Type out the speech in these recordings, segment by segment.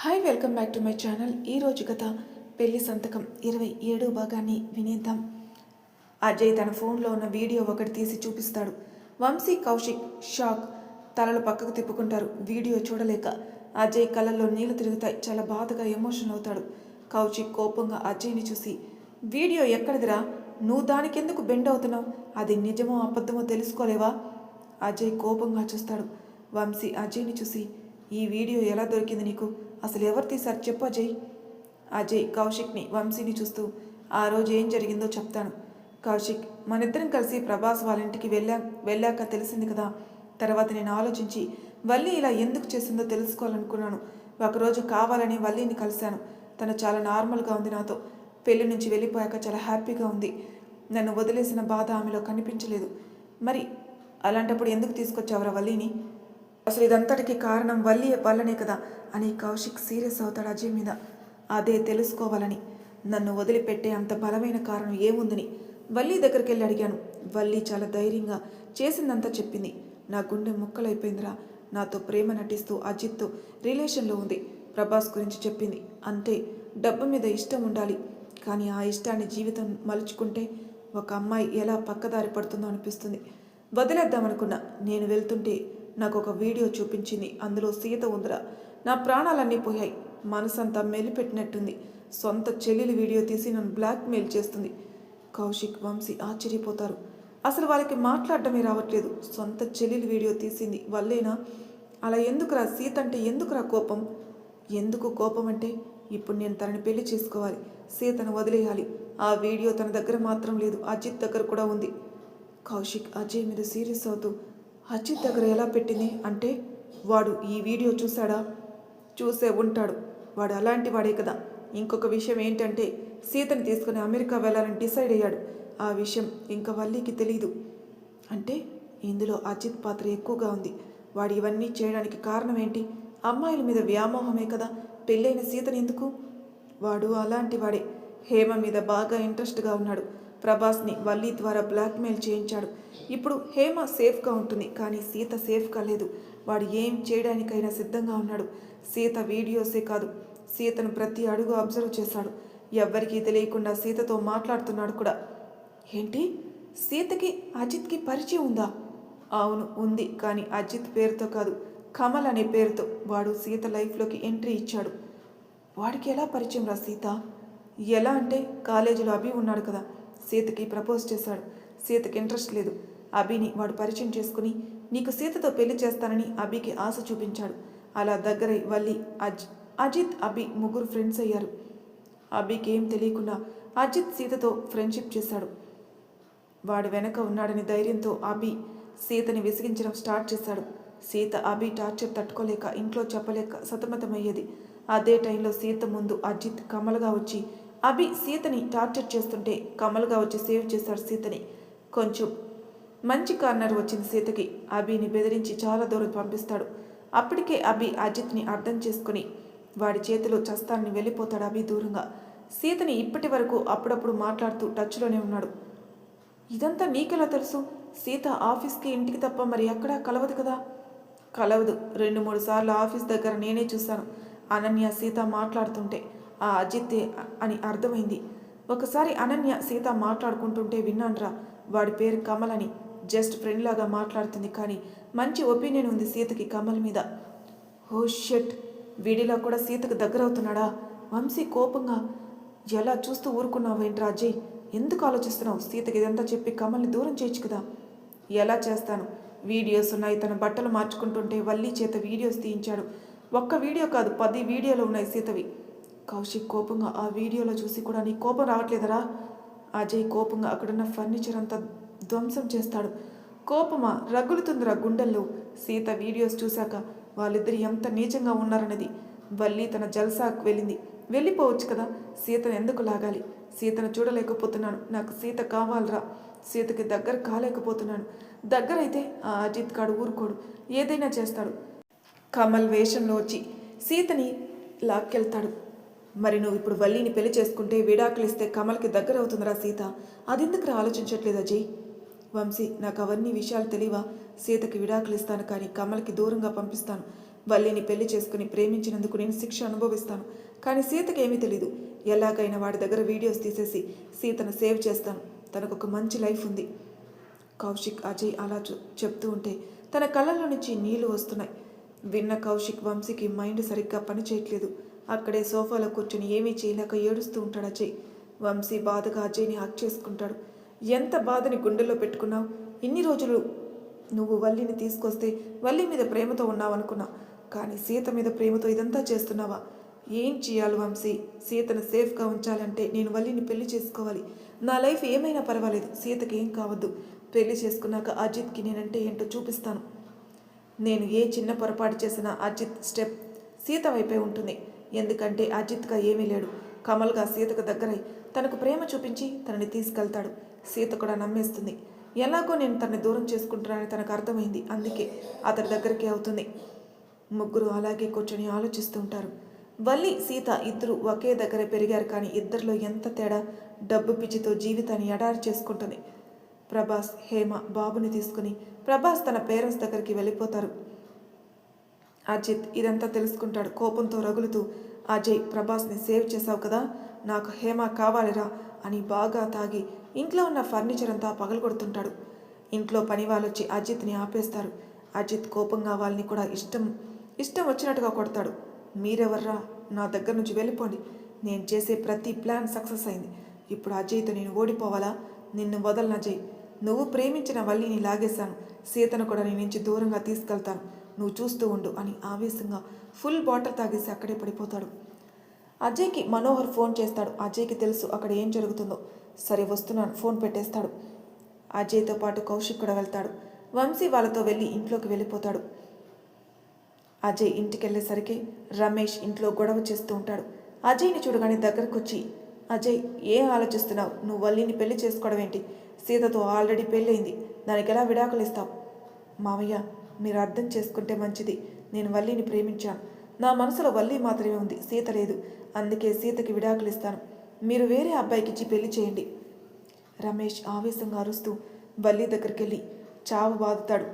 Hi welcome back to my channel. ఈరోజు కథ పెళ్లి సంతకం 27 భాగాన్ని వినేద్దాం. అజయ్ తన ఫోన్లో ఉన్న వీడియో ఒకటి తీసి చూపిస్తాడు. వంశీ, కౌశిక్ షాక్, తలలు పక్కకు తిప్పుకుంటారు. వీడియో చూడలేక అజయ్ కళ్ళల్లో నీళ్లు తిరుగుతాయి. చాలా బాధగా ఎమోషన్ అవుతాడు. కౌశిక్ కోపంగా అజయ్ని చూసి, వీడియో ఎక్కడిదిరా, నువ్వు దానికెందుకు బెండ్ అవుతున్నావు, అది నిజమో అబద్ధమో తెలుసుకోలేవా? అజయ్ కోపంగా చూస్తాడు. వంశీ అజయ్ని చూసి, ఈ వీడియో ఎలా దొరికింది నీకు, అసలు ఎవరు తీశారు చెప్పు అజయ్. అజయ్ కౌశిక్ని, వంశీని చూస్తూ, ఆ రోజు ఏం జరిగిందో చెప్తాను. కౌశిక్, మనిద్దరం కలిసి ప్రభాస్ వాళ్ళ ఇంటికి వెళ్ళాక తెలిసింది కదా. తర్వాత నేను ఆలోచించి వల్లి ఇలా ఎందుకు చేసిందో తెలుసుకోవాలనుకున్నాను. ఒకరోజు కావాలని వల్లిని కలిశాను. తను చాలా నార్మల్గా ఉంది నాతో. పెళ్లి నుంచి వెళ్ళిపోయాక చాలా హ్యాపీగా ఉంది. నన్ను వదిలేసిన బాధ ఆమెలో కనిపించలేదు. మరి అలాంటప్పుడు ఎందుకు తీసుకొచ్చావురా వల్లిని? అసలు ఇదంతటికి కారణం వల్లి వల్లనే కదా అని కౌశిక్ సీరియస్ అవుతాడు అజయ్ మీద. అదే తెలుసుకోవాలని. నన్ను వదిలిపెట్టే అంత బలమైన కారణం ఏముందని వల్లి దగ్గరికి వెళ్ళి అడిగాను. వల్లి చాలా ధైర్యంగా చేసిందంతా చెప్పింది. నా గుండె ముక్కలైపోయిందిరా. నాతో ప్రేమ నటిస్తూ అజిత్తో రిలేషన్లో ఉంది. ప్రభాస్ గురించి చెప్పింది. అంటే డబ్బు మీద ఇష్టం ఉండాలి, కానీ ఆ ఇష్టాన్ని జీవితం మలుచుకుంటే ఒక అమ్మాయి ఎలా పక్కదారి పడుతుందో అనిపిస్తుంది. వదిలేద్దామనుకున్నా. నేను వెళ్తుంటే నాకు ఒక వీడియో చూపించింది. అందులో సీత ఉందిరా. నా ప్రాణాలన్నీ పోయాయి. మనసంతా మెలిపెట్టినట్టుంది. సొంత చెల్లెలి వీడియో తీసి నన్ను బ్లాక్మెయిల్ చేస్తుంది. కౌశిక్, వంశీ ఆశ్చర్యపోతారు. అసలు వాళ్ళకి మాట్లాడటమే రావట్లేదు. సొంత చెల్లెలి వీడియో తీసింది వల్లేనా? అలా ఎందుకురా? సీత అంటే ఎందుకురా కోపం? ఎందుకు కోపం అంటే, ఇప్పుడు నేను తనని పెళ్లి చేసుకోవాలి, సీతను వదిలేయాలి. ఆ వీడియో తన దగ్గర మాత్రం లేదు, అజిత్ దగ్గర కూడా ఉంది. కౌశిక్ అజయ్ మీద సీరియస్ అవుతూ, అజిత్ దగ్గర ఎలా పెట్టింది అంటే, వాడు ఈ వీడియో చూశాడా? చూసే ఉంటాడు. వాడు అలాంటి వాడే కదా. ఇంకొక విషయం ఏంటంటే, సీతని తీసుకుని అమెరికా వెళ్ళాలని డిసైడ్ అయ్యాడు. ఆ విషయం ఇంకా వల్లికి తెలీదు. అంటే ఇందులో అజిత్ పాత్ర ఎక్కువగా ఉంది. వాడు ఇవన్నీ చేయడానికి కారణం ఏంటి? అమ్మాయిల మీద వ్యామోహమే కదా. పెళ్ళైన సీతని ఎందుకు? వాడు అలాంటి వాడే. హేమ మీద బాగా ఇంట్రెస్ట్గా ఉన్నాడు. ప్రభాస్ని వల్లి ద్వారా బ్లాక్మెయిల్ చేయించాడు. ఇప్పుడు హేమ సేఫ్గా ఉంటుంది, కానీ సీత సేఫ్గా లేదు. వాడు ఏం చేయడానికైనా సిద్ధంగా ఉన్నాడు. సీత వీడియోసే కాదు, సీతను ప్రతి అడుగు అబ్జర్వ్ చేశాడు. ఎవ్వరికీ తెలియకుండా సీతతో మాట్లాడుతున్నాడు కూడా. ఏంటి, సీతకి అజిత్కి పరిచయం ఉందా? అవును ఉంది, కానీ అజిత్ పేరుతో కాదు, కమల్ అనే పేరుతో వాడు సీత లైఫ్లోకి ఎంట్రీ ఇచ్చాడు. వాడికి ఎలా పరిచయం రా సీత? ఎలా అంటే, కాలేజీలో అభి ఉన్నాడు కదా, సీతకి ప్రపోజ్ చేశాడు. సీతకి ఇంట్రెస్ట్ లేదు. అభిని వాడు పరిచయం చేసుకుని నీకు సీతతో పెళ్లి చేస్తానని అభికి ఆశ చూపించాడు. అలా దగ్గరై వల్లి, అజిత్, అభి ముగ్గురు ఫ్రెండ్స్ అయ్యారు. అభికి ఏం తెలియకుండా అజిత్ సీతతో ఫ్రెండ్షిప్ చేశాడు. వాడు వెనక ఉన్నాడని ధైర్యంతో అభి సీతని విసిగించడం స్టార్ట్ చేశాడు. సీత అభి టార్చర్ తట్టుకోలేక ఇంట్లో చెప్పలేక సతమతమయ్యేది. అదే టైంలో సీత ముందు అజిత్ కమల్గా వచ్చి అభి సీతని టార్చర్ చేస్తుంటే కమల్గా వచ్చి సేవ్ చేశాడు సీతని. కొంచెం మంచి కార్నర్ వచ్చింది సీతకి. అభిని బెదిరించి చాలా దూరం పంపిస్తాడు. అప్పటికే అభి అజిత్ని అర్థం చేసుకుని వాడి చేతిలో చస్తానని వెళ్ళిపోతాడు. అభి దూరంగా. సీతని ఇప్పటి వరకు అప్పుడప్పుడు మాట్లాడుతూ టచ్లోనే ఉన్నాడు. ఇదంతా నీకెలా తెలుసు? సీత ఆఫీస్కి ఇంటికి తప్ప మరి ఎక్కడా కలవదు కదా. కలవదు. 2-3 సార్లు ఆఫీస్ దగ్గర నేనే చూశాను. అనన్య సీత మాట్లాడుతుంటే ఆ అజిత్తే అని అర్థమైంది. ఒకసారి అనన్య సీత మాట్లాడుకుంటుంటే విన్నాన్రా. వాడి పేరు కమల్ అని. జస్ట్ ఫ్రెండ్ లాగా మాట్లాడుతుంది, కానీ మంచి ఒపీనియన్ ఉంది సీతకి కమల్ మీద. ఓ షెట్, వీడిలా కూడా సీతకు దగ్గర అవుతున్నాడా? వంశీ కోపంగా, ఎలా చూస్తూ ఊరుకున్నావేంట్రా అజయ్? ఎందుకు ఆలోచిస్తున్నావు? సీతకి ఇదంతా చెప్పి కమల్ని దూరం చేయొచ్చు కదా. ఎలా చేస్తాను? వీడియోస్ ఉన్నాయి. తన బట్టలు మార్చుకుంటుంటే వల్లి చేత వీడియోస్ తీయించాడు. ఒక్క వీడియో కాదు, 10 వీడియోలు ఉన్నాయి సీతవి. కౌశిక్ కోపంగా, ఆ వీడియోలో చూసి కూడా నీ కోపం రావట్లేదరా? అజయ్ కోపంగా అక్కడున్న ఫర్నిచర్ అంతా ధ్వంసం చేస్తాడు. కోపమా రగులుతుందిరా గుండెల్లో. సీత వీడియోస్ చూశాక వాళ్ళిద్దరు ఎంత నీచంగా ఉన్నారన్నది. వల్లి తన జల్సాకు వెళ్ళిపోవచ్చు కదా. సీతను ఎందుకు లాగాలి? సీతను చూడలేకపోతున్నాను. నాకు సీత కావాలరా. సీతకి దగ్గర కాలేకపోతున్నాను. దగ్గరైతే ఆ అజిత్ కాడు ఊరుకోడు, ఏదైనా చేస్తాడు. కమల్ వేషంలో వచ్చి సీతని లాక్కెళ్తాడు. మరి నువ్వు ఇప్పుడు వల్లిని పెళ్లి చేసుకుంటే విడాకులు ఇస్తే కమల్కి దగ్గర అవుతుందిరా సీత. అదెందుకురా ఆలోచించట్లేదు అజయ్? వంశీ, నాకు అవన్నీ విషయాలు తెలియవా? సీతకి విడాకులు ఇస్తాను, కానీ కమల్కి దూరంగా పంపిస్తాను. వల్లిని పెళ్లి చేసుకుని ప్రేమించినందుకు నేను శిక్ష అనుభవిస్తాను. కానీ సీతకి ఏమీ తెలీదు. ఎలాగైనా వాడి దగ్గర వీడియోస్ తీసేసి సీతను సేవ్ చేస్తాను. తనకు ఒక మంచి లైఫ్ ఉంది. కౌశిక్ అజయ్ అలా చెప్తూ ఉంటే తన కళ్ళల్లో నుంచి నీళ్లు వస్తున్నాయి. విన్న కౌశిక్ వంశీకి మైండ్ సరిగ్గా పని చేయట్లేదు. అక్కడే సోఫాలో కూర్చొని ఏమీ చేయలేక ఏడుస్తూ ఉంటాడు అజయ్. వంశీ బాధగా అజయ్ని హక్ చేసుకుంటాడు. ఎంత బాధని గుండెల్లో పెట్టుకున్నావు? ఇన్ని రోజులు నువ్వు వల్లిని తీసుకొస్తే వల్లి మీద ప్రేమతో ఉన్నావనుకున్నా, కానీ సీత మీద ప్రేమతో ఇదంతా చేస్తున్నావా? ఏం చేయాలి వంశీ? సీతను సేఫ్గా ఉంచాలంటే నేను వల్లిని పెళ్లి చేసుకోవాలి. నా లైఫ్ ఏమైనా పర్వాలేదు, సీతకి ఏం కావద్దు. పెళ్లి చేసుకున్నాక అజిత్కి నేనంటే ఏంటో చూపిస్తాను. నేను ఏ చిన్న పొరపాటు చేసినా అజిత్ స్టెప్ సీత వైపే ఉంటుంది. ఎందుకంటే అజిత్గా ఏమీ లేడు. కమల్గా సీతకు దగ్గరై తనకు ప్రేమ చూపించి తనని తీసుకెళ్తాడు. సీత కూడా నమ్మేస్తుంది. ఎలాగో నేను తనని దూరం చేసుకుంటున్నానని తనకు అర్థమైంది. అందుకే అతడి దగ్గరికి అవుతుంది. ముగ్గురు అలాగే కూర్చొని ఆలోచిస్తూ ఉంటారు. వల్లి సీత ఇద్దరు ఒకే దగ్గర పెరిగారు, కానీ ఇద్దరిలో ఎంత తేడా! డబ్బు పిచ్చితో జీవితాన్ని ఎడారి చేసుకుంటుంది. ప్రభాస్ హేమ బాబుని తీసుకుని ప్రభాస్ తన పేరెంట్స్ దగ్గరికి వెళ్ళిపోతారు. అజిత్ ఇదంతా తెలుసుకుంటాడు. కోపంతో రగులుతూ, అజయ్ ప్రభాస్ని సేవ్ చేశావు కదా, నాకు హేమ కావాలిరా అని బాగా తాగి ఇంట్లో ఉన్న ఫర్నిచర్ అంతా పగలగొడుతుంటాడు. ఇంట్లో పని వాళ్ళొచ్చి అజిత్ని ఆపేస్తారు. అజిత్ కోపంగా వాళ్ళని కూడా ఇష్టం వచ్చినట్టుగా కొడతాడు. మీరెవర్రా? నా దగ్గర నుంచి వెళ్ళిపోండి. నేను చేసే ప్రతి ప్లాన్ సక్సెస్ అయింది. ఇప్పుడు అజయ్తో నేను ఓడిపోవాలా? నిన్ను వదలను అజయ్. నువ్వు ప్రేమించిన వల్లిని లాగేశాను. సీతను కూడా నీ నుంచి దూరంగా తీసుకెళ్తాను. నువ్వు చూస్తూ ఉండు అని ఆవేశంగా ఫుల్ బాటిల్ తాగేసి అక్కడే పడిపోతాడు. అజయ్కి మనోహర్ ఫోన్ చేస్తాడు. అజయ్కి తెలుసు అక్కడ ఏం జరుగుతుందో. సరే వస్తున్నాను, ఫోన్ పెట్టేస్తాడు. అజయ్తో పాటు కౌశిక్ కూడా వెళ్తాడు. వంశీ వాళ్ళతో వెళ్ళి ఇంట్లోకి వెళ్ళిపోతాడు. అజయ్ ఇంటికి వెళ్ళేసరికి రమేష్ ఇంట్లో గొడవ చేస్తూ ఉంటాడు. అజయ్ని చూడగానే దగ్గరకు వచ్చి, అజయ్ ఏం ఆలోచిస్తున్నావు? నువ్వు వల్లిని పెళ్లి చేసుకోవడం ఏంటి? సీతతో ఆల్రెడీ పెళ్ళయింది, దానికి ఎలా విడాకులు ఇస్తావు? మామయ్య, మీరు అర్థం చేసుకుంటే మంచిది. నేను వల్లిని ప్రేమించాను. నా మనసులో వల్లి మాత్రమే ఉంది, సీత లేదు. అందుకే సీతకి విడాకులు ఇస్తాను. మీరు వేరే అబ్బాయికి ఇచ్చి పెళ్లి చేయండి. రమేష్ ఆవేశంగా అరుస్తూ వల్లి దగ్గరికి వెళ్ళి చావు బాదుతాడు.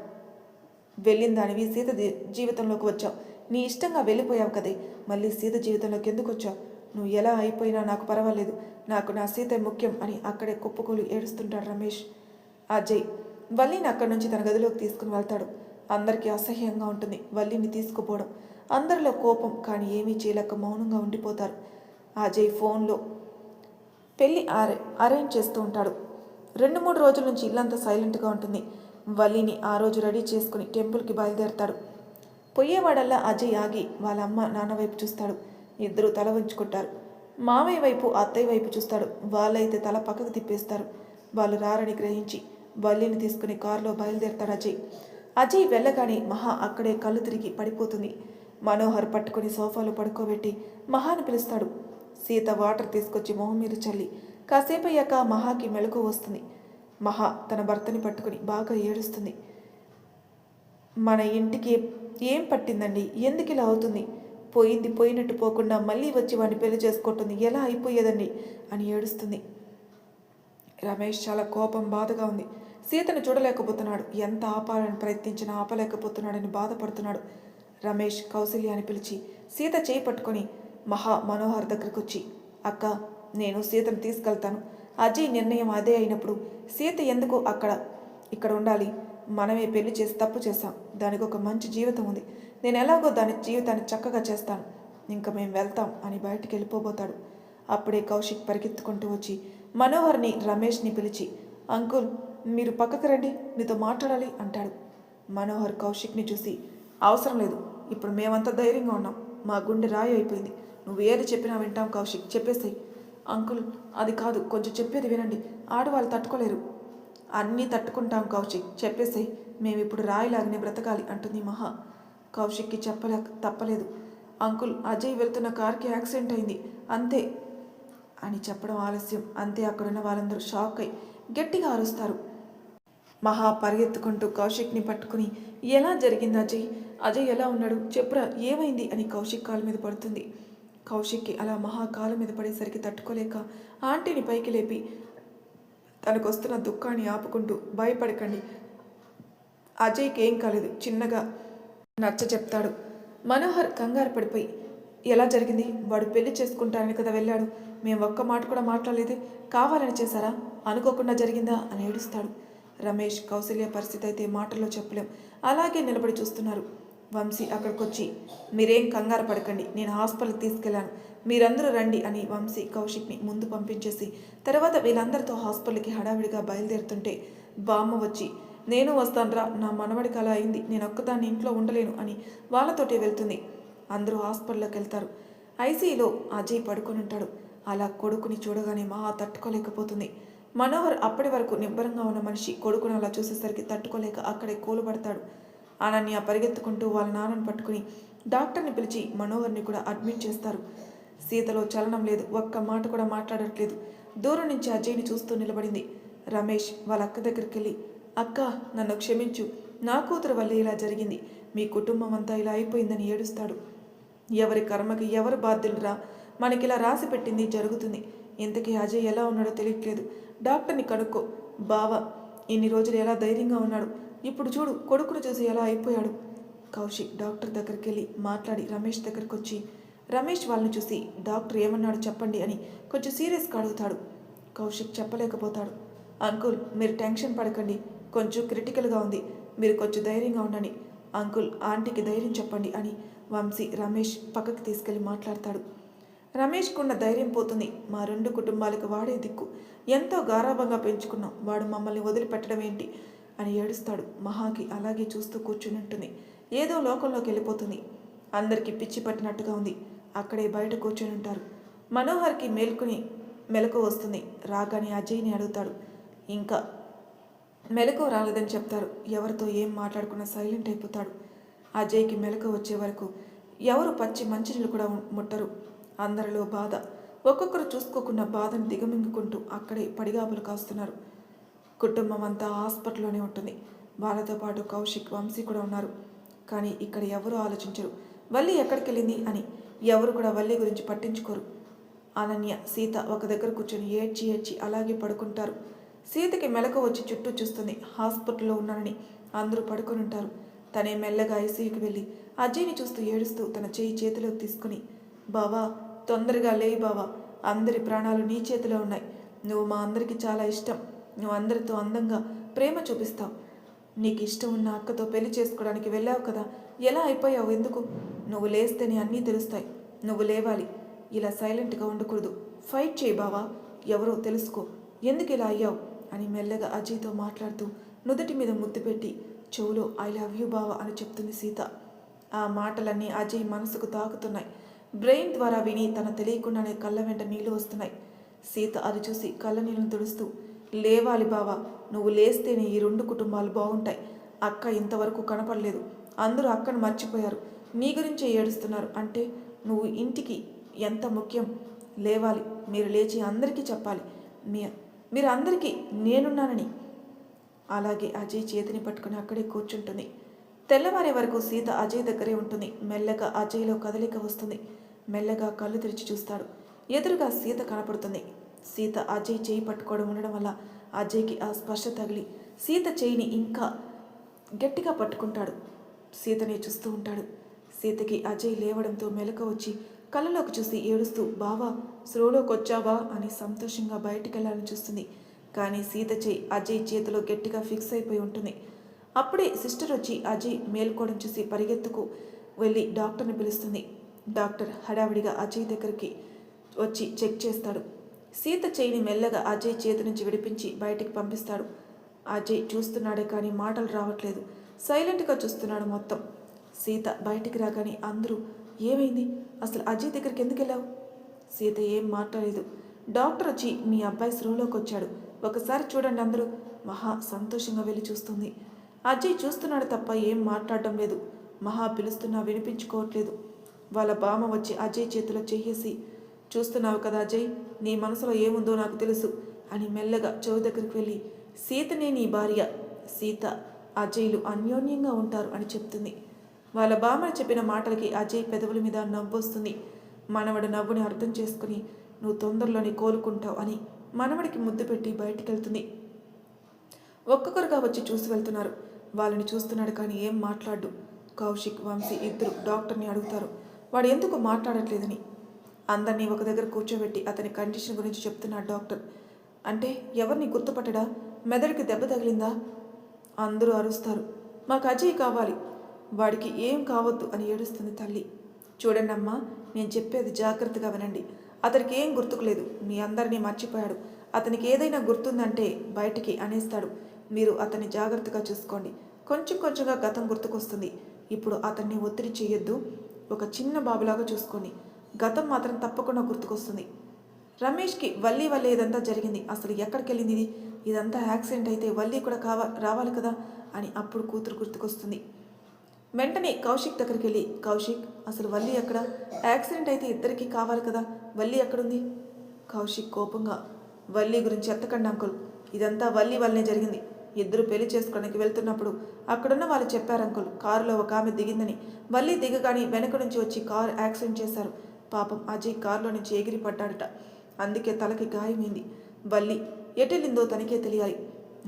వెళ్ళిన దానివి సీత జీవితంలోకి వచ్చావు. నీ ఇష్టంగా వెళ్ళిపోయావు కదే, మళ్ళీ సీత జీవితంలోకి ఎందుకు వచ్చావు? నువ్వు ఎలా అయిపోయినా నాకు పర్వాలేదు, నాకు నా సీత ముఖ్యం అని అక్కడే కుప్పకూలి ఏడుస్తుంటాడు రమేష్. అజయ్ వల్లిని అక్కడి నుంచి తన గదిలోకి తీసుకుని వెళ్తాడు. అందరికీ అసహ్యంగా ఉంటుంది వల్లిని తీసుకుపోవడం. అందరిలో కోపం, కానీ ఏమీ చేయలేక మౌనంగా ఉండిపోతారు. అజయ్ ఫోన్లో పెళ్ళి అరేంజ్ చేస్తూ ఉంటాడు. 2-3 రోజుల నుంచి ఇల్లంతా సైలెంట్గా ఉంటుంది. వల్లిని ఆ రోజు రెడీ చేసుకుని టెంపుల్కి బయలుదేరతాడు. పోయేవాడల్లా అజయ్ ఆగి వాళ్ళ అమ్మ నాన్న వైపు చూస్తాడు. ఇద్దరు తల వంచుకుంటారు. మామయ్య వైపు అత్తయ్య వైపు చూస్తాడు. వాళ్ళైతే తల పక్కకు తిప్పేస్తారు. వాళ్ళు రారని గ్రహించి వల్లిని తీసుకుని కారులో బయలుదేరతాడు అజయ్. అజయ్ వెళ్ళగానే మహా అక్కడే కళ్ళు తిరిగి పడిపోతుంది. మనోహర్ పట్టుకుని సోఫాలో పడుకోబెట్టి మహాని పిలుస్తాడు. సీత వాటర్ తీసుకొచ్చి మొహం మీద చల్లి కాసేపు అయ్యాక మహాకి మెలకు వస్తుంది. మహా తన భర్తని పట్టుకుని బాగా ఏడుస్తుంది. మన ఇంటికి ఏం పట్టిందండి? ఎందుకు ఇలా అవుతుంది? పోయింది పోయినట్టు పోకుండా మళ్ళీ వచ్చి వాడిని పెళ్లి చేసుకుంటుంది, ఎలా అయిపోయేదండి అని ఏడుస్తుంది. రమేష్ చాలా కోపం బాధగా ఉంది. సీతను చూడలేకపోతున్నాడు. ఎంత ఆపాలని ప్రయత్నించినా ఆపలేకపోతున్నాడని బాధపడుతున్నాడు. రమేష్ కౌసల్యాని పిలిచి సీత చేయి పట్టుకొని మహా మనోహర్ దగ్గరకు వచ్చి, అక్క, నేను సీతను తీసుకెళ్తాను. అజయ్ నిర్ణయం అదే అయినప్పుడు సీత ఎందుకు ఇక్కడ ఉండాలి? మనమే పెళ్లి చేసి తప్పు చేశాం. దానికి ఒక మంచి జీవితం ఉంది. నేను ఎలాగో దాని జీవితాన్ని చక్కగా చేస్తాను. ఇంకా మేము వెళ్తాం అని బయటికి వెళ్ళిపోబోతాడు. అప్పుడే కౌశిక్ పరిగెత్తుకుంటూ వచ్చి మనోహర్ని రమేష్ని పిలిచి, అంకుల్, మీరు పక్కకు రండి, మీతో మాట్లాడాలి అంటాడు. మనోహర్ కౌశిక్ని చూసి, అవసరం లేదు, ఇప్పుడు మేమంతా ధైర్యంగా ఉన్నాం. మా గుండె రాయి అయిపోయింది. నువ్వు ఏది చెప్పినా వింటాం కౌశిక్, చెప్పేస్తాయి. అంకుల్, అది కాదు, కొంచెం చెప్పేది వినండి. ఆడవాళ్ళు తట్టుకోలేరు. అన్నీ తట్టుకుంటాం కౌశిక్, చెప్పేసాయి. మేమిప్పుడు రాయిలాగానే బ్రతకాలి అంటుంది మహా. కౌశిక్కి తప్పలేదు. అంకుల్, అజయ్ వెళ్తున్న కార్కి యాక్సిడెంట్ అయింది, అంతే అని చెప్పడం ఆలస్యం. అంతే అక్కడున్న వాళ్ళందరూ షాక్ అయి గట్టిగా అరుస్తారు. మహా పరిగెత్తుకుంటూ కౌశిక్ని పట్టుకుని, ఎలా జరిగింది అజయ్? అజయ్ ఎలా ఉన్నాడు? చెప్పురా, ఏమైంది అని కౌశిక్ కాలు మీద పడుతుంది. కౌశిక్కి అలా మహా కాలు మీద పడేసరికి తట్టుకోలేక ఆంటీని పైకి లేపి తనకు వస్తున్న దుఃఖాన్ని ఆపుకుంటూ, భయపడకండి, అజయ్కి ఏం కాలేదు, చిన్నగా నచ్చ చెప్తాడు. మనోహర్ కంగారు పడిపోయి, ఎలా జరిగింది? వాడు పెళ్లి చేసుకుంటానని కదా వెళ్ళాడు. మేము ఒక్క మాట కూడా మాట్లాడలేదు. కావాలని చేశారా? అనుకోకుండా జరిగిందా అని ఏడుస్తాడు. రమేష్, కౌసల్య పరిస్థితి అయితే మాటల్లో చెప్పలేం. అలాగే నిలబడి చూస్తున్నారు. వంశీ అక్కడికొచ్చి, మీరేం కంగారు పడకండి, నేను హాస్పిటల్కి తీసుకెళ్లాను, మీరందరూ రండి అని వంశీ కౌశిక్ని ముందు పంపించేసి తర్వాత వీళ్ళందరితో హాస్పిటల్కి హడావిడిగా బయలుదేరుతుంటే బామ్మ వచ్చి, నేను వస్తానురా, నా మనవడికి అలా అయింది, నేను ఒక్కదాన్ని ఇంట్లో ఉండలేను అని వాళ్ళతోటే వెళ్తుంది. అందరూ హాస్పిటల్లోకి వెళ్తారు. ఐసీయూలో అజయ్ పడుకొని ఉంటాడు. అలా కొడుకుని చూడగానే మహా తట్టుకోలేకపోతుంది. మనోహర్ అప్పటి వరకు నిబ్బరంగా ఉన్న మనిషి కొడుకును అలా చూసేసరికి తట్టుకోలేక అక్కడే కూలబడతాడు. అనన్య పరిగెత్తుకుంటూ వాళ్ళ నాన్నను పట్టుకుని డాక్టర్ని పిలిచి మనోహర్ని కూడా అడ్మిట్ చేస్తారు. సీతలో చలనం లేదు, ఒక్క మాట కూడా మాట్లాడట్లేదు. దూరం నుంచి అజయ్ని చూస్తూ నిలబడింది. రమేష్ వాళ్ళ అక్క దగ్గరికి వెళ్ళి, అక్క, నన్ను క్షమించు, నా కూతురు వల్లే ఇలా జరిగింది, మీ కుటుంబం అంతా ఇలా అయిపోయిందని ఏడుస్తాడు. ఎవరి కర్మకి ఎవరు బాధ్యులురా, మనకిలా రాసి పెట్టింది జరుగుతుంది. ఇంతకీ అజయ్ ఎలా ఉన్నాడో తెలియట్లేదు, డాక్టర్ని కనుక్కో. బావ ఇన్ని రోజులు ఎలా ధైర్యంగా ఉన్నాడు, ఇప్పుడు చూడు కొడుకును చూసి ఎలా అయిపోయాడు. కౌశిక్ డాక్టర్ దగ్గరికి వెళ్ళి మాట్లాడి రమేష్ దగ్గరికి వచ్చి, రమేష్ వాళ్ళని చూసి డాక్టర్ ఏమన్నాడు చెప్పండి అని కొంచెం సీరియస్గా అడుగుతాడు. కౌశిక్ చెప్పలేకపోతాడు. అంకుల్, మీరు టెన్షన్ పడకండి, కొంచెం క్రిటికల్గా ఉంది, మీరు కొంచెం ధైర్యంగా ఉండండి. అంకుల్, ఆంటీకి ధైర్యం చెప్పండి అని వంశీ రమేష్ పక్కకి తీసుకెళ్ళి మాట్లాడతాడు. రమేష్కున్న ధైర్యం పోతుంది. మా రెండు కుటుంబాలకు వాడే దిక్కు, ఎంతో గారాభంగా పెంచుకున్నాం, వాడు మమ్మల్ని వదిలిపెట్టడం ఏంటి అని ఏడుస్తాడు. మహాకి అలాగే చూస్తూ కూర్చుని ఉంటుంది. ఏదో లోకంలోకి వెళ్ళిపోతుంది. అందరికీ పిచ్చి పట్టినట్టుగా ఉంది. అక్కడే బయట కూర్చొని ఉంటారు. మనోహర్కి మెలకు వస్తుంది. రాగానే అజయ్ని అడుగుతాడు. ఇంకా మెలకు రాలేదని చెప్తారు. ఎవరితో ఏం మాట్లాడుకున్నా సైలెంట్ అయిపోతాడు. అజయ్కి మెలకు వచ్చే వరకు ఎవరు పచ్చి మంచినీళ్ళు కూడా ముట్టరు. అందరిలో బాధ. ఒక్కొక్కరు చూసుకోకున్న బాధను దిగమింగుకుంటూ అక్కడే పడిగాపులు కాస్తున్నారు. కుటుంబం అంతా హాస్పిటల్లోనే ఉంటుంది. వాళ్ళతో పాటు కౌశిక్, వంశీ కూడా ఉన్నారు. కానీ ఇక్కడ ఎవరూ ఆలోచించరు వల్లి ఎక్కడికి వెళ్ళింది అని. ఎవరు కూడా వల్లి గురించి పట్టించుకోరు. అనన్య, సీత ఒక దగ్గర కూర్చొని ఏడ్చి ఏడ్చి అలాగే పడుకుంటారు. సీతకి మెలకు వచ్చి చుట్టూ చూస్తుంది. హాస్పిటల్లో ఉన్నానని అందరూ పడుకొని ఉంటారు. తనే మెల్లగా ఐసీయూకి వెళ్ళి అజయ్ని చూస్తూ ఏడుస్తూ తన చేతిలోకి తీసుకుని, బావా, తొందరగా లేయి బావా, అందరి ప్రాణాలు నీ చేతిలో ఉన్నాయి, నువ్వు మా అందరికీ చాలా ఇష్టం, నువ్వు అందరితో అందంగా ప్రేమ చూపిస్తావు, నీకు ఇష్టం ఉన్న అక్కతో పెళ్లి చేసుకోవడానికి వెళ్ళావు కదా, ఎలా అయిపోయావు, ఎందుకు? నువ్వు లేస్తేనే అన్నీ తెలుస్తాయి, నువ్వు లేవాలి, ఇలా సైలెంట్గా ఉండకూడదు, ఫైట్ చేయి బావా, ఎవరో తెలుసుకో, ఎందుకు ఇలా అయ్యావు అని మెల్లగా అజయ్తో మాట్లాడుతూ నుదుటి మీద ముద్దు పెట్టి చెవులో ఐ లవ్ యూ బావా అని చెప్తుంది సీత. ఆ మాటలన్నీ అజయ్ మనసుకు తాకుతున్నాయి. బ్రెయిన్ ద్వారా విని తన తెలియకుండానే కళ్ళ వెంట నీళ్లు వస్తున్నాయి. సీత అది చూసి కళ్ళ నీళ్ళను తుడుస్తూ, లేవాలి బావా, నువ్వు లేస్తేనే ఈ రెండు కుటుంబాలు బాగుంటాయి, అక్క ఇంతవరకు కనపడలేదు, అందరూ అక్కను మర్చిపోయారు, నీ గురించే ఏడుస్తున్నారు అంటే నువ్వు ఇంటికి ఎంత ముఖ్యం, లేవాలి, మీరు లేచి అందరికీ చెప్పాలి, మీరు అందరికీ నేనున్నానని. అలాగే అజయ్ చేతిని పట్టుకుని అక్కడే కూర్చుంటుంది. తెల్లవారే వరకు సీత అజయ్ దగ్గరే ఉంటుంది. మెల్లగా అజయ్లో కదలిక వస్తుంది. మెల్లగా కళ్ళు తెరిచి చూస్తాడు. ఎదురుగా సీత కనపడుతుంది. సీత అజయ్ చేయి పట్టుకోవడం ఉండడం వల్ల అజయ్కి ఆ స్పర్శ తగిలి సీత చేయిని ఇంకా గట్టిగా పట్టుకుంటాడు. సీతని చూస్తూ ఉంటాడు. సీతకి అజయ్ లేవడంతో మెలకు వచ్చి కళ్ళలోకి చూసి ఏడుస్తూ, బావా, స్రోలోకి వచ్చావా అని సంతోషంగా బయటికి వెళ్ళాలని చూస్తుంది. కానీ సీత చేయి అజయ్ చేతిలో గట్టిగా ఫిక్స్ అయిపోయి ఉంటుంది. అప్పుడే సిస్టర్ వచ్చి అజయ్ మేల్కోవడం చూసి పరిగెత్తుకు వెళ్ళి డాక్టర్ని పిలుస్తుంది. డాక్టర్ హడావిడిగా అజయ్ దగ్గరికి వచ్చి చెక్ చేస్తాడు. సీత చేయిని మెల్లగా అజయ్ చేతి నుంచి విడిపించి బయటికి పంపిస్తాడు. అజయ్ చూస్తున్నాడే కానీ మాటలు రావట్లేదు. సైలెంట్గా చూస్తున్నాడు మొత్తం. సీత బయటికి రాగానే అందరూ, ఏమైంది, అసలు అజయ్ దగ్గరికి ఎందుకు వెళ్ళావు? సీత ఏం మాట్లాడలేదు. డాక్టర్ వచ్చి, మీ అబ్బాయి స్రోలోకి వచ్చాడు, ఒకసారి చూడండి అందరూ. మహా సంతోషంగా వెళ్ళి చూస్తుంది. అజయ్ చూస్తున్నాడు తప్ప ఏం మాట్లాడడం లేదు. మహా పిలుస్తున్నా వినిపించుకోవట్లేదు. వాళ్ళ బామ్మ వచ్చి అజయ్ చేతిలో చెయ్యేసి, చూస్తున్నావు కదా అజయ్, నీ మనసులో ఏముందో నాకు తెలుసు అని మెల్లగా చెవు దగ్గరికి వెళ్ళి, సీతనే నీ భార్య, సీత అజయ్లు అన్యోన్యంగా ఉంటారు అని చెప్తుంది. వాళ్ళ బామ్మని చెప్పిన మాటలకి అజయ్ పెదవుల మీద నవ్వు వస్తుంది. మనవడి నవ్వుని అర్థం చేసుకుని, నువ్వు తొందరలోనే కోలుకుంటావు అని మనవడికి ముద్దు పెట్టి బయటికి వెళ్తుంది. ఒక్కొక్కరుగా వచ్చి చూసి వెళ్తున్నారు. వాళ్ళని చూస్తున్నాడు కానీ ఏం మాట్లాడు. కౌశిక్ వంశీ ఇద్దరు డాక్టర్ని అడుగుతారు వాడు ఎందుకు మాట్లాడట్లేదని. అందరినీ ఒక దగ్గర కూర్చోబెట్టి అతని కండిషన్ గురించి చెప్తున్నాడు డాక్టర్. అంటే ఎవరిని గుర్తుపట్టడా? మెదడుకి దెబ్బ తగిలిందా? అందరూ అరుస్తారు. మాకు అజయ్ కావాలి, వాడికి ఏం కావద్దు అని ఏడుస్తుంది తల్లి. చూడండి అమ్మా, నేను చెప్పేది జాగ్రత్తగా వినండి. అతనికి ఏం గుర్తుకులేదు, మీ అందరినీ మర్చిపోయాడు. అతనికి ఏదైనా గుర్తుందంటే బయటికి అనేస్తాడు. మీరు అతన్ని జాగ్రత్తగా చూసుకోండి. కొంచెం కొంచెంగా గతం గుర్తుకొస్తుంది. ఇప్పుడు అతన్ని ఒత్తిడి చేయొద్దు, ఒక చిన్న బాబులాగా చూసుకోండి. గతం మాత్రం తప్పకుండా గుర్తుకొస్తుంది. రమేష్కి వల్లి వల్లే ఇదంతా జరిగింది. అసలు ఎక్కడికి వెళ్ళింది ఇది? ఇదంతా యాక్సిడెంట్ అయితే వల్లి కూడా రావాలి కదా అని అప్పుడు కూతురు గుర్తుకొస్తుంది. వెంటనే కౌశిక్ దగ్గరికి వెళ్ళి, కౌశిక్ అసలు వల్లి ఎక్కడ? యాక్సిడెంట్ అయితే ఇద్దరికీ కావాలి కదా, వల్లి ఎక్కడుంది? కౌశిక్ కోపంగా, వల్లి గురించి ఎత్తకండి అంకుల్, ఇదంతా వల్లి వల్లనే జరిగింది. ఇద్దరు పెళ్లి చేసుకోవడానికి వెళ్తున్నప్పుడు అక్కడున్న వాళ్ళు చెప్పారు అంకుల్, కారులో ఒక ఆమె దిగిందని. వల్లి దిగగాని వెనక నుంచి వచ్చి కారు యాక్సిడెంట్ చేశారు. పాపం అజయ్ కారులో నుంచి ఎగిరి పడ్డాడట, అందుకే తలకి గాయమైంది. వల్లి ఎటెళ్ళిందో తనకే తెలియాలి.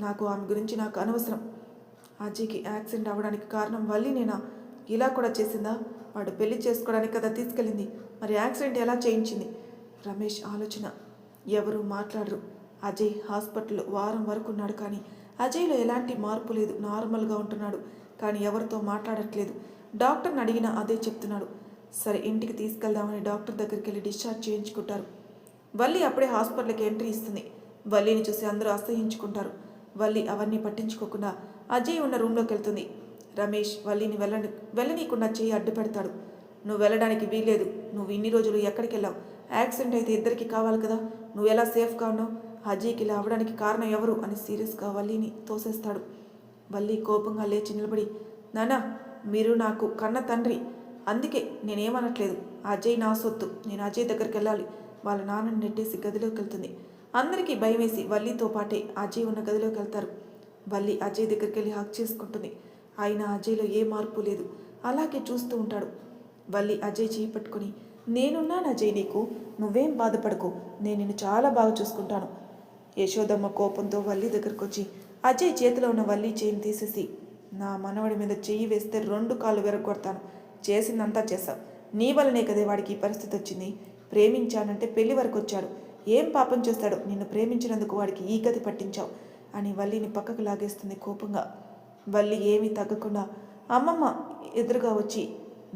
నాకు ఆమె గురించి నాకు అనవసరం. అజయ్కి యాక్సిడెంట్ అవ్వడానికి కారణం వల్లినేనా? ఇలా కూడా చేసిందా? వాడు పెళ్లి చేసుకోవడానికి కదా తీసుకెళ్ళింది, మరి యాక్సిడెంట్ ఎలా చేయించింది? రమేష్ ఆలోచన. ఎవరూ మాట్లాడరు. అజయ్ హాస్పిటల్లో వారం వరకు ఉన్నాడు, కానీ అజయ్లో ఎలాంటి మార్పు లేదు, నార్మల్గా ఉంటున్నాడు. కానీ ఎవరితో మాట్లాడట్లేదు. డాక్టర్ని అడిగినా అదే చెప్తున్నాడు. సరే ఇంటికి తీసుకెళ్దామని డాక్టర్ దగ్గరికి వెళ్ళి డిశ్చార్జ్ చేయించుకుంటారు. వల్లి అప్పుడే హాస్పిటల్కి ఎంట్రీ ఇస్తుంది. వల్లిని చూసి అందరూ అసహ్యించుకుంటారు. వల్లి అవన్నీ పట్టించుకోకుండా అజయ్ ఉన్న రూమ్లోకి వెళ్తుంది. రమేష్ వల్లిని వెళ్ళనీయకుండా చేయి అడ్డు పెడతాడు. నువ్వు వెళ్ళడానికి వీల్లేదు, నువ్వు ఇన్ని రోజులు ఎక్కడికి వెళ్ళావు? యాక్సిడెంట్ అయితే ఇద్దరికి కావాలి కదా, నువ్వు ఎలా సేఫ్గా ఉన్నావు? అజయ్కి ఇలా అవ్వడానికి కారణం ఎవరు అని సీరియస్గా వల్లిని తోసేస్తాడు. వల్లి కోపంగా లేచి నిలబడి, నానా మీరు నాకు కన్న తండ్రి, అందుకే నేనేమనట్లేదు. అజయ్ నా సొత్తు, నేను అజయ్ దగ్గరికి వెళ్ళాలి. వాళ్ళ నాన్నని నెట్టేసి గదిలోకి వెళ్తుంది. అందరికీ భయం వేసి వల్లితో పాటే అజయ్ ఉన్న గదిలోకి వెళ్తారు. వల్లి అజయ్ దగ్గరికి వెళ్ళి హక్ చేసుకుంటుంది. అయినా అజయ్లో ఏ మార్పు లేదు, అలాగే చూస్తూ ఉంటాడు. వల్లి అజయ్ చేయి పట్టుకొని, నేనున్నాను అజయ్, నీకు నువ్వేం బాధపడకు, నేను నిన్ను చాలా బాగా చూసుకుంటాను. యశోదమ్మ కోపంతో వల్లి దగ్గరకు వచ్చి అజయ్ చేతిలో ఉన్న వల్లి చేయిని తీసేసి, నా మనవడి మీద చెయ్యి వేస్తే 2 కాళ్ళు విరగొడతాను. చేసిందంతా చేశావు, నీ వల్లనే కదే వాడికి ఈ పరిస్థితి వచ్చింది. ప్రేమించానంటే పెళ్లి వరకు వచ్చాడు, ఏం పాపం చేస్తాడు? నిన్ను ప్రేమించినందుకు వాడికి ఈ గతి పట్టించావు అని వల్లిని పక్కకు లాగేస్తుంది కోపంగా. వల్లి ఏమీ తగ్గకుండా అమ్మమ్మ ఎదురుగా వచ్చి,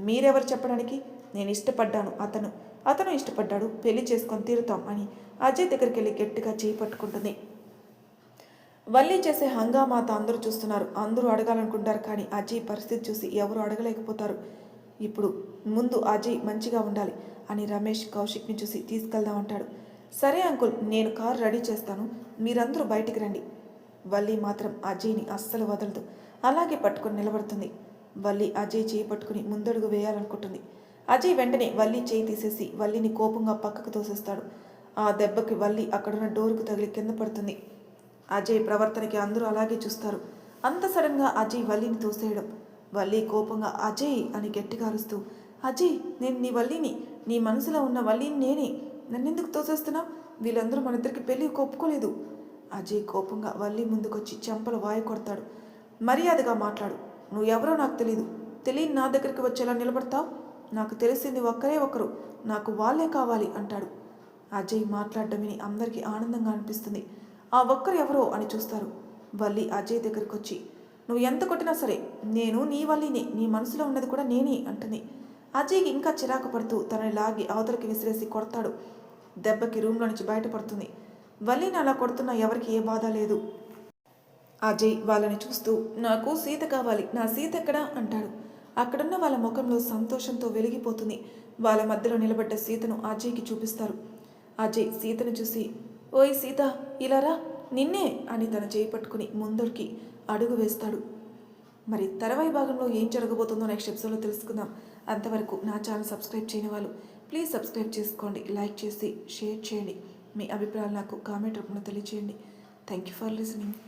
మీరెవరు చెప్పడానికి? నేను ఇష్టపడ్డాను, అతను ఇష్టపడ్డాడు, పెళ్లి చేసుకొని తీరుతాం అని అజయ్ దగ్గరికి వెళ్ళి గట్టిగా చేయి పట్టుకుంటుంది. వల్లి చేసే హంగామాత అందరూ చూస్తున్నారు. అందరూ అడగాలనుకుంటారు, కానీ అజయ్ పరిస్థితి చూసి ఎవరు అడగలేకపోతారు. ఇప్పుడు ముందు అజయ్ మంచిగా ఉండాలి అని రమేష్ కౌశిక్ని చూసి తీసుకెళ్దామంటాడు. సరే అంకుల్, నేను కారు రెడీ చేస్తాను, మీరందరూ బయటికి రండి. వల్లి మాత్రం అజయ్ని అస్సలు వదలదు, అలాగే పట్టుకొని నిలబడుతుంది. వల్లి అజయ్ చేయి పట్టుకుని ముందడుగు వేయాలనుకుంటుంది. అజయ్ వెంటనే వల్లి చేయి తీసేసి వల్లిని కోపంగా పక్కకు తోసేస్తాడు. ఆ దెబ్బకి వల్లి అక్కడున్న డోరుకు తగిలి కింద పడుతుంది. అజయ్ ప్రవర్తనకి అందరూ అలాగే చూస్తారు. అంత సడన్గా అజయ్ వల్లిని తోసేయడం. వల్లి కోపంగా అజయ్ అని గట్టిగా అరుస్తూ, అజయ్ నేను నీ వల్లిని, నీ మనసులో ఉన్న వల్లిని నేనే, నన్నెందుకు తోసేస్తున్నావు? వీళ్ళందరూ మన ఇద్దరికి పెళ్ళి ఒప్పుకోలేదు. అజయ్ కోపంగా వల్లి ముందుకొచ్చి చెంపలు వాయి కొడతాడు. మర్యాదగా మాట్లాడు, నువ్వెవరో నాకు తెలియని నా దగ్గరికి వచ్చేలా నిలబడతావు? నాకు తెలిసింది ఒక్కరే ఒకరు, నాకు వాళ్ళే కావాలి అంటాడు. అజయ్ మాట్లాడడం విని అందరికీ ఆనందంగా అనిపిస్తుంది. ఆ ఒక్కరు ఎవరో అని చూస్తారు. వల్లి అజయ్ దగ్గరికి వచ్చి, నువ్వు ఎంత కొట్టినా సరే నేను నీ వల్లిని, నీ మనసులో ఉన్నది కూడా నేనే అంటుంది. అజయ్కి ఇంకా చిరాకు పడుతూ తనని లాగి అవతలకి విసిరేసి కొడతాడు. దెబ్బకి రూమ్లో నుంచి బయటపడుతుంది. వల్లిని అలా కొడుతున్నా ఎవరికి ఏ బాధ లేదు. అజయ్ వాళ్ళని చూస్తూ, నాకు సీత కావాలి, నా సీత ఎక్కడా అంటాడు. అక్కడున్న వాళ్ళ ముఖంలో సంతోషంతో వెలిగిపోతుంది. వాళ్ళ మధ్యలో నిలబడ్డ సీతను అజయ్కి చూపిస్తారు. అజయ్ సీతను చూసి, ఓయ్ సీత ఇలారా, నిన్నే అని తన చేయి పట్టుకుని ముందరికి అడుగు వేస్తాడు. మరి తర్వాయి భాగంలో ఏం జరగబోతుందో నెక్స్ట్ ఎపిసోడ్లో తెలుసుకుందాం. అంతవరకు నా ఛానల్ సబ్స్క్రైబ్ చేయని వాళ్ళు ప్లీజ్ సబ్స్క్రైబ్ చేసుకోండి, లైక్ చేసి షేర్ చేయండి. మీ అభిప్రాయాలు నాకు కామెంట్ రూపంలో తెలియజేయండి. Thank you for listening.